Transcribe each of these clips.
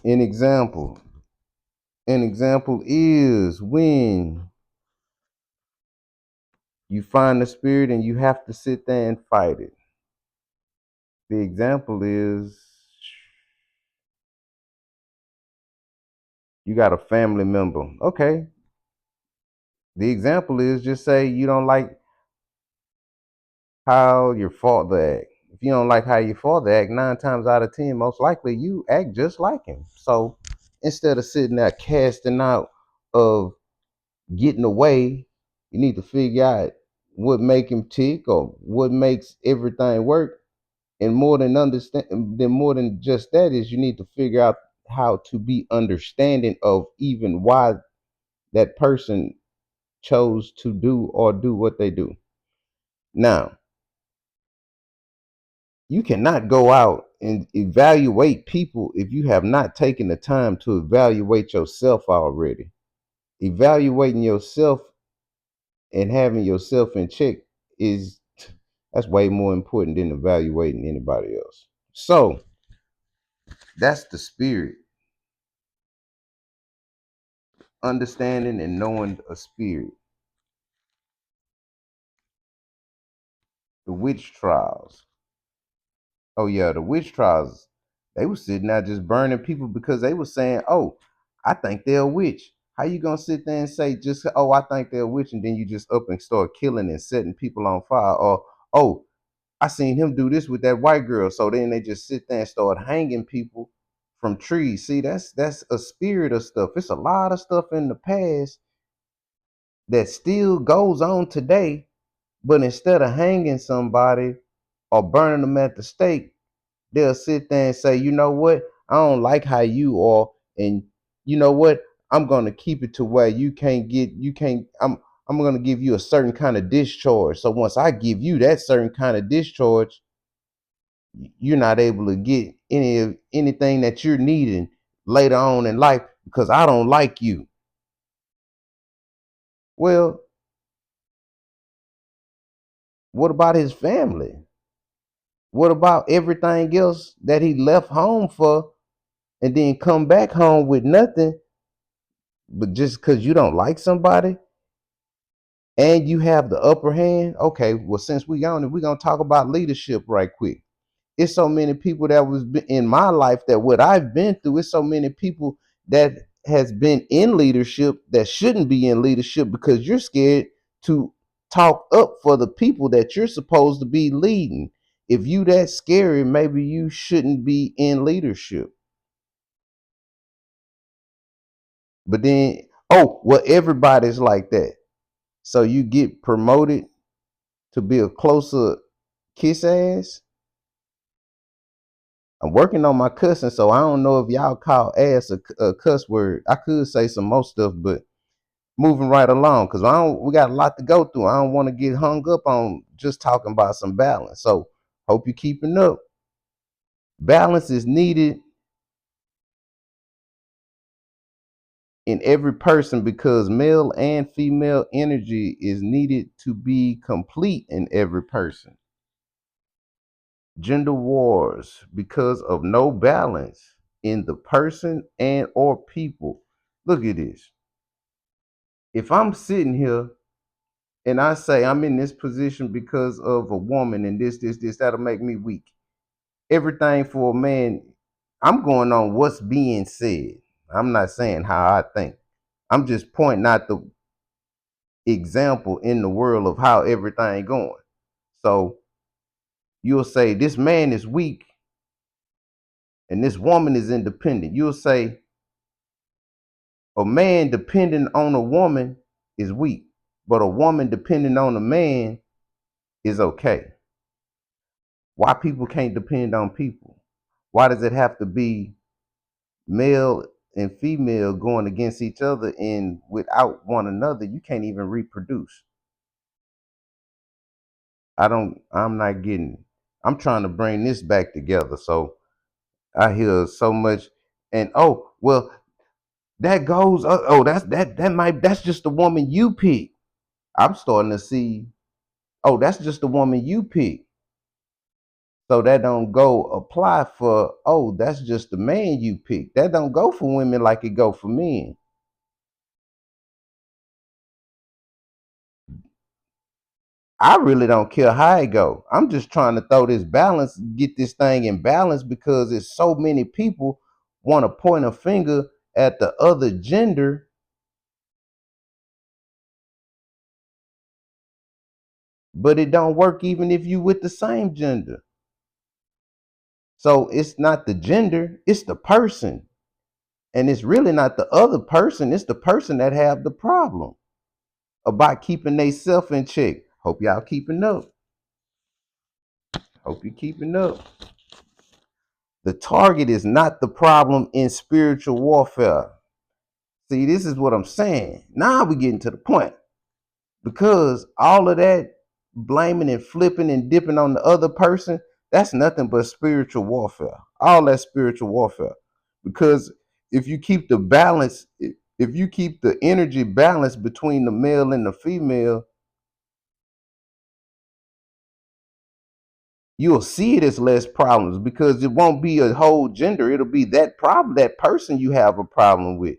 An example. An example is when you find the spirit and you have to sit there and fight it. The example is you got a family member. Okay. The example is just say you don't like how your father act. If you don't like how your father act, 9 times out of 10, most likely you act just like him. So instead of sitting there casting out of getting away, you need to figure out what make him tick or what makes everything work. And more than just that is you need to figure out how to be understanding of even why that person chose to do what they do. Now, you cannot go out and evaluate people if you have not taken the time to evaluate yourself already. Evaluating yourself and having yourself in check is that's way more important than evaluating anybody else. So that's the spirit, understanding and knowing a spirit. The witch trials. Oh yeah, the witch trials. They were sitting there just burning people because they were saying, "Oh, I think they're a witch." How you gonna sit there and say just, "Oh, I think they're a witch," and then you just up and start killing and setting people on fire? Or, "Oh, I seen him do this with that white girl," so then they just sit there and start hanging people from trees. See, that's a spirit of stuff. It's a lot of stuff in the past that still goes on today, but instead of hanging somebody or burning them at the stake, they'll sit there and say, you know what, I don't like how you are, and you know what, I'm gonna keep it to where you can't I'm gonna give you a certain kind of discharge. So once I give you that certain kind of discharge, you're not able to get anything that you're needing later on in life because I don't like you. Well, what about his family? What about everything else that he left home for and then come back home with nothing? But just because you don't like somebody and you have the upper hand, okay, well, since we on it, we're going to talk about leadership right quick. It's so many people that was in my life that what I've been through, it's so many people that has been in leadership that shouldn't be in leadership because you're scared to talk up for the people that you're supposed to be leading. If you that scary, maybe you shouldn't be in leadership. But then, oh, well, everybody's like that. So you get promoted to be a closer kiss ass. I'm working on my cussing, so I don't know if y'all call ass a cuss word. I could say some more stuff, but moving right along because I don't. We got a lot to go through. I don't want to get hung up on just talking about some balance. So hope you're keeping up. Balance is needed in every person because male and female energy is needed to be complete in every person. Gender wars because of no balance in the person and or people. Look at this. If I'm sitting here and I say I'm in this position because of a woman and this, that'll make me weak. Everything for a man, I'm going on what's being said. I'm not saying how I think. I'm just pointing out the example in the world of how everything going. So you'll say this man is weak and this woman is independent. You'll say a man depending on a woman is weak, but a woman depending on a man is okay. Why people can't depend on people? Why does it have to be male and female going against each other and without one another you can't even reproduce? I'm not getting. I'm trying to bring this back together. So I hear so much and oh, well, that goes oh, that's just the woman you pick. I'm starting to see, oh, that's just the woman you pick. So that don't go apply for, oh, that's just the man you pick. That don't go for women like it go for men. I really don't care how it go. I'm just trying to throw this balance, get this thing in balance, because it's so many people want to point a finger at the other gender, but it don't work even if you with the same gender. So it's not the gender, it's the person. And it's really not the other person, it's the person that have the problem about keeping they self in check. Hope y'all keeping up. Hope you keeping up. The target is not the problem in spiritual warfare. See, this is what I'm saying. Now we getting to the point. Because all of that blaming and flipping and dipping on the other person, that's nothing but spiritual warfare. All that spiritual warfare. Because if you keep the balance, if you keep the energy balance between the male and the female, you'll see it as less problems, because it won't be a whole gender. It'll be that problem, that person you have a problem with.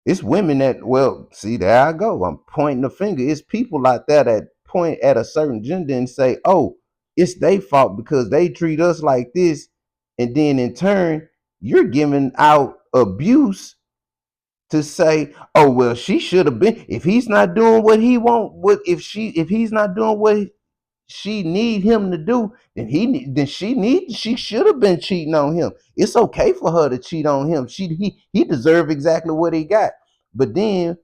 It's women that, well, see, there I go. I'm pointing the finger. It's people like that point at a certain gender and say, oh, it's their fault because they treat us like this. And then in turn, you're giving out abuse to say, oh, well, she should have been, if he's not doing what he want, if he's not doing what she need him to do, then she should have been cheating on him. It's okay for her to cheat on him. He deserved exactly what he got. But then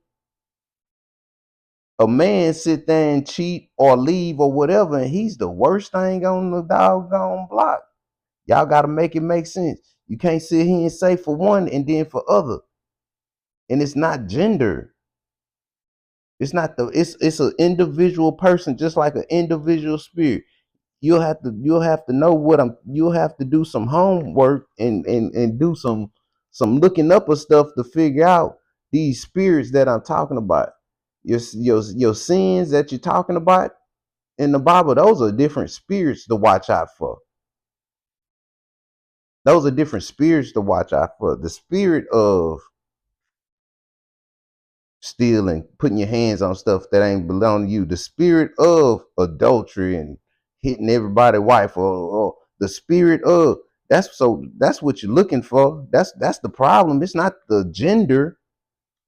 a man sit there and cheat or leave or whatever, and he's the worst thing on the doggone block. Y'all gotta make it make sense. You can't sit here and say for one and then for other. And it's not gender. It's an individual person, just like an individual spirit. You'll have to know what I'm you'll have to do some homework and do some looking up of stuff to figure out these spirits that I'm talking about. Your sins that you're talking about in the Bible, those are different spirits to watch out for. Those are different spirits to watch out for. The spirit of stealing, putting your hands on stuff that ain't belong to you, the spirit of adultery and hitting everybody's wife, or the spirit of, that's what you're looking for. That's the problem. It's not the gender,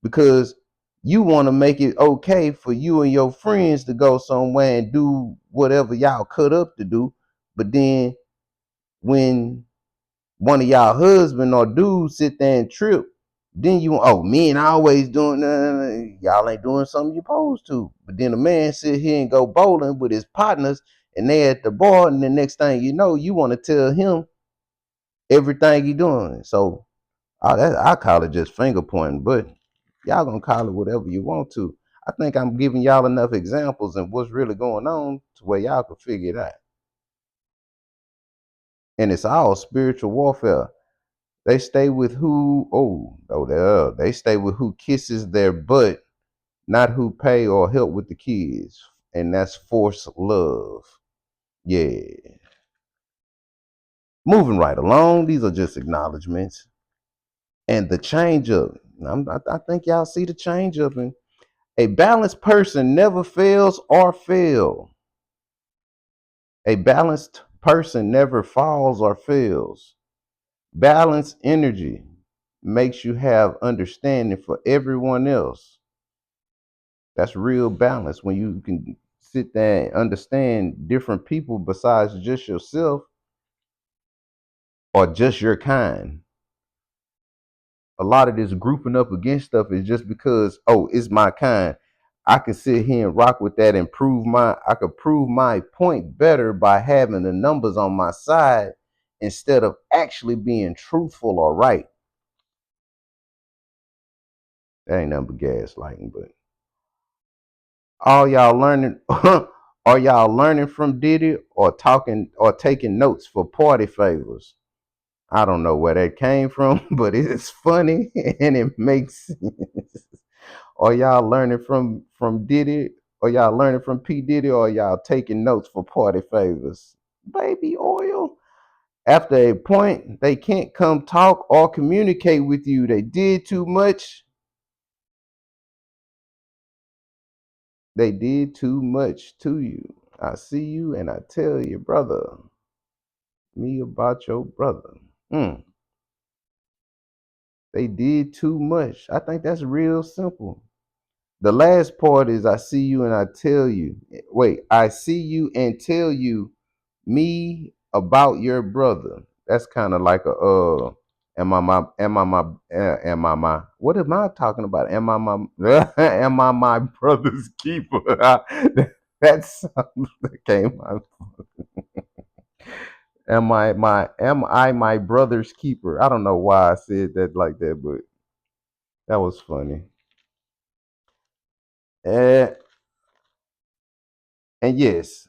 because you want to make it okay for you and your friends to go somewhere and do whatever y'all cut up to do. But then when one of y'all husband or dude sit there and trip, then you, oh, men always doing, y'all ain't doing something you supposed to. But then a man sit here and go bowling with his partners and they at the bar, and the next thing you know, you want to tell him everything he doing. So I call it just finger pointing, but y'all gonna call it whatever you want to. I think I'm giving y'all enough examples and what's really going on to where y'all can figure it out. And it's all spiritual warfare. They stay with they stay with who kisses their butt, not who pay or help with the kids. And that's forced love. Yeah. Moving right along, these are just acknowledgments. And the change up. I think y'all see the change up. And a balanced person never fails or fail. A balanced person never falls or fails. Balanced energy makes you have understanding for everyone else. That's real balance, when you can sit there and understand different people besides just yourself or just your kind. A lot of this grouping up against stuff is just because, oh, it's my kind. I can sit here and rock with that and I could prove my point better by having the numbers on my side instead of actually being truthful or right. That ain't nothing but gaslighting, but all y'all learning are y'all learning from Diddy or talking or taking notes for party favors? I don't know where that came from, but it's funny and it makes sense. Are y'all learning from Diddy? Or y'all learning from P. Diddy? Or y'all taking notes for party favors? baby oil. After a point, they can't come talk or communicate with you. They did too much. They did too much to you. I see you and I tell you, brother, me about your brother. Mm, they did too much. I think that's real simple. The last part is I see you and I tell you. Wait, I see you and tell you me about your brother. That's kind of like a am I my what am I talking about? Am I my am I my brother's keeper? That's something that came out. Am I my brother's keeper? I don't know why I said that like that, but that was funny. And, and yes,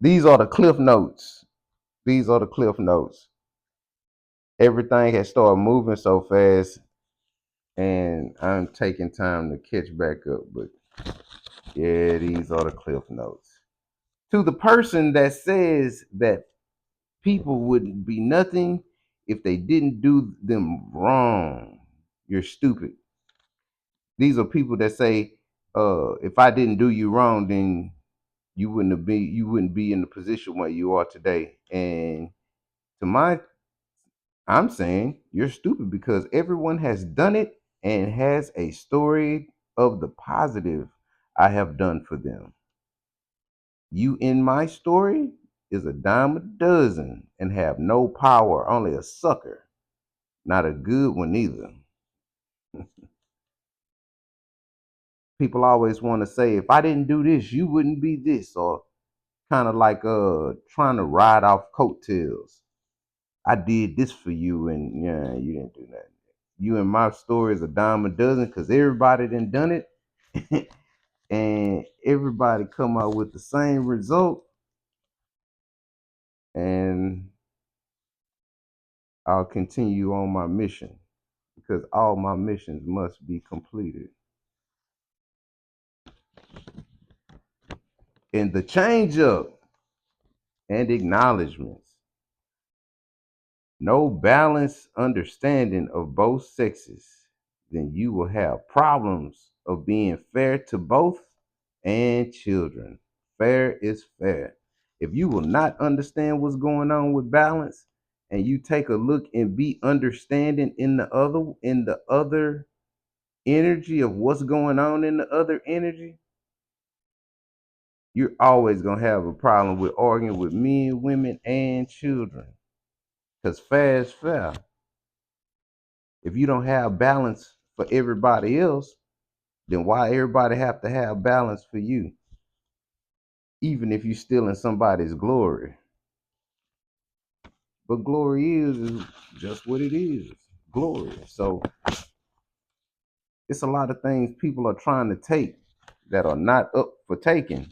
these are the cliff notes. These are the cliff notes. Everything has started moving so fast, and I'm taking time to catch back up. But yeah, these are the cliff notes. To the person that says that people would be nothing if they didn't do them wrong, you're stupid. These are people that say, if I didn't do you wrong, then you wouldn't be in the position where you are today. And to my I'm saying you're stupid because everyone has done it and has a story of the positive I have done for them. You in my story is a dime a dozen and have no power, only a sucker, not a good one either. People always want to say, if I didn't do this, you wouldn't be this, or kind of like trying to ride off coattails. I did this for you, and yeah, you didn't do that. You and my story is a dime a dozen because everybody done done it, and everybody come out with the same result. And I'll continue on my mission because all my missions must be completed. And the change up and acknowledgments. No balanced understanding of both sexes, then you will have problems of being fair to both and children. Fair is fair. If you will not understand what's going on with balance and you take a look and be understanding in the other energy of what's going on in the other energy, you're always going to have a problem with arguing with men, women, and children. Because fair is fair. If you don't have balance for everybody else, then why everybody have to have balance for you? Even if you're stealing somebody's glory. But glory is just what it is. Glory. So it's a lot of things people are trying to take that are not up for taking.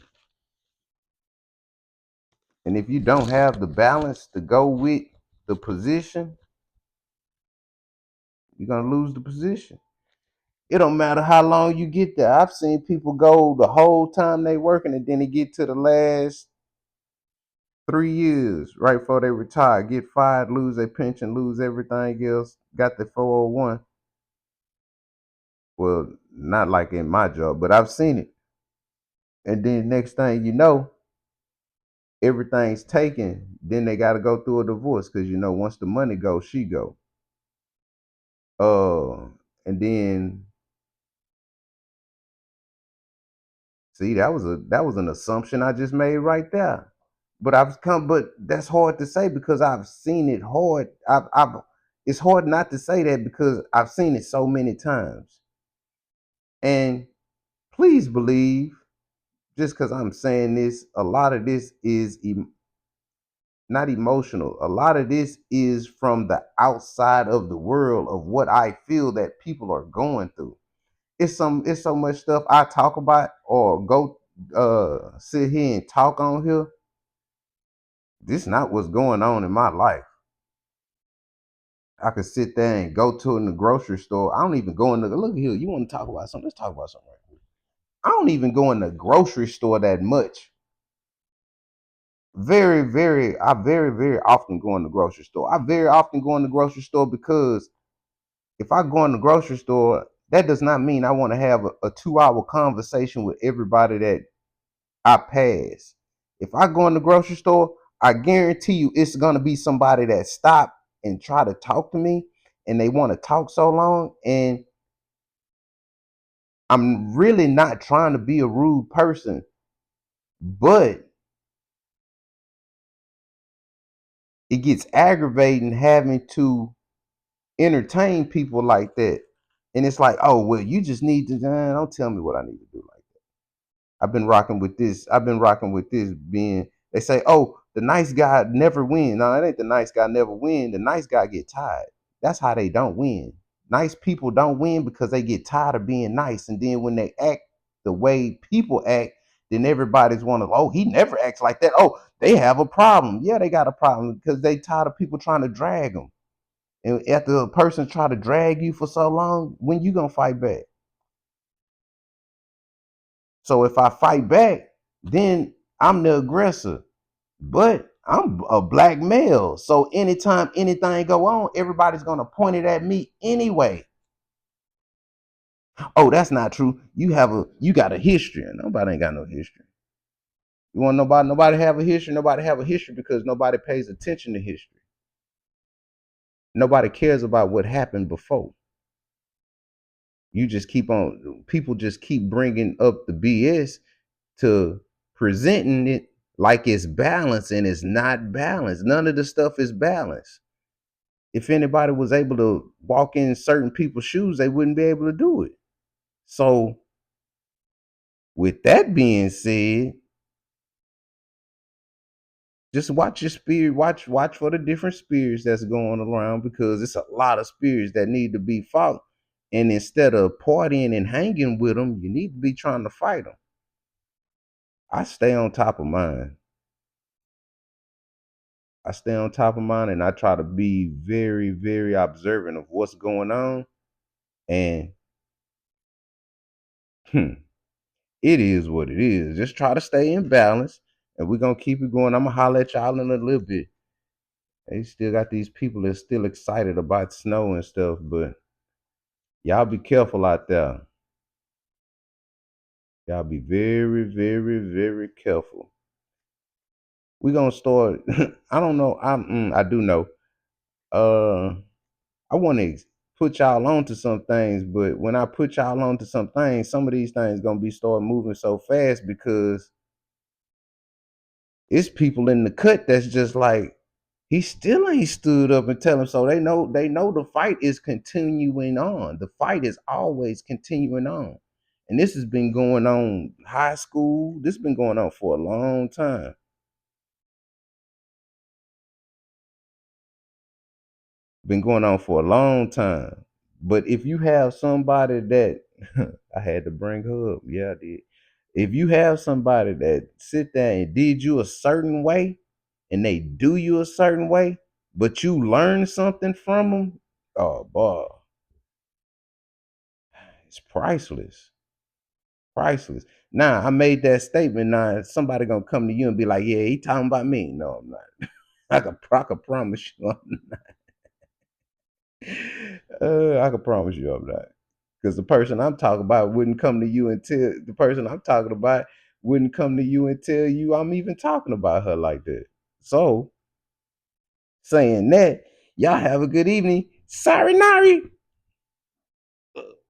And if you don't have the balance to go with the position, you're gonna lose the position. It don't matter how long you get there. I've seen people go the whole time they working and then they get to the last 3 years right before they retire, get fired, lose their pension, lose everything else, got the 401. Well, not like in my job, but I've seen it. And then next thing you know, everything's taken. Then they got to go through a divorce because once the money goes, she go. Uh, and then see that was an assumption I just made right there. But that's hard to say because I've seen it hard. I've it's hard not to say that because I've seen it so many times. And please believe, just because I'm saying this, a lot of this is not emotional. A lot of this is from the outside of the world of what I feel that people are going through. It's so much stuff I talk about or go sit here and talk on here. This not what's going on in my life. I could sit there and go to in the grocery store. I don't even go in the look here. You want to talk about something? Let's talk about something right here. I don't even go in the grocery store that much. I very often go in the grocery store. I very often go in the grocery store because if I go in the grocery store, that does not mean I want to have a 2 hour conversation with everybody that I pass. If I go in the grocery store, I guarantee you it's gonna be somebody that stop and try to talk to me, and they want to talk so long, and I'm really not trying to be a rude person, but it gets aggravating having to entertain people like that. And it's like, oh well, you just need to don't tell me what I need to do. Like I've been rocking with this. I've been rocking with this being they say, oh, the nice guy never win. No, it ain't the nice guy never win. The nice guy get tired. That's how they don't win. Nice people don't win because they get tired of being nice. And then when they act the way people act, then everybody's want to, oh, he never acts like that. Oh, they have a problem. Yeah, they got a problem because they tired of people trying to drag them. And after a person try to drag you for so long, when you gonna fight back? So if I fight back, then I'm the aggressor. But I'm a black male. So anytime anything go on, everybody's gonna point it at me anyway. Oh, that's not true. You got a history. Nobody ain't got no history. You want nobody have a history? Nobody have a history because nobody pays attention to history. Nobody cares about what happened before. You just keep on people just keep bringing up the BS to presenting it like it's balanced and it's not balanced. None of the stuff is balanced. If anybody was able to walk in certain people's shoes, they wouldn't be able to do it. So, with that being said, just watch your spirit, watch for the different spirits that's going around because it's a lot of spirits that need to be fought. And instead of partying and hanging with them, you need to be trying to fight them. I stay on top of mine. I stay on top of mine and I try to be very observant of what's going on. And it is what it is. Just try to stay in balance and we're gonna keep it going. I'm gonna holler at y'all in a little bit. They still got these people that's still excited about snow and stuff, but y'all be careful out there. Y'all be very careful. We're gonna start. I don't know. I do know. Uh I want to put y'all on to some things, but when I put y'all on to some things, some of these things gonna be start moving so fast because it's people in the cut that's just like he still ain't stood up and tell them. So they know the fight is continuing on. The fight is always continuing on. And this has been going on high school. This has been going on for a long time. Been going on for a long time. But if you have somebody that I had to bring her up, yeah, I did. If you have somebody that sit there and did you a certain way and they do you a certain way, but you learn something from them, oh boy, it's priceless. Priceless. Now I made that statement. Now somebody gonna come to you and be like, "Yeah, he talking about me." No, I'm not. I can promise you, I'm not. I can promise you, I'm not. Because the person I'm talking about wouldn't come to you and tell the person I'm talking about wouldn't come to you and tell you I'm even talking about her like that. So, saying that, y'all have a good evening. Sorry, Nari.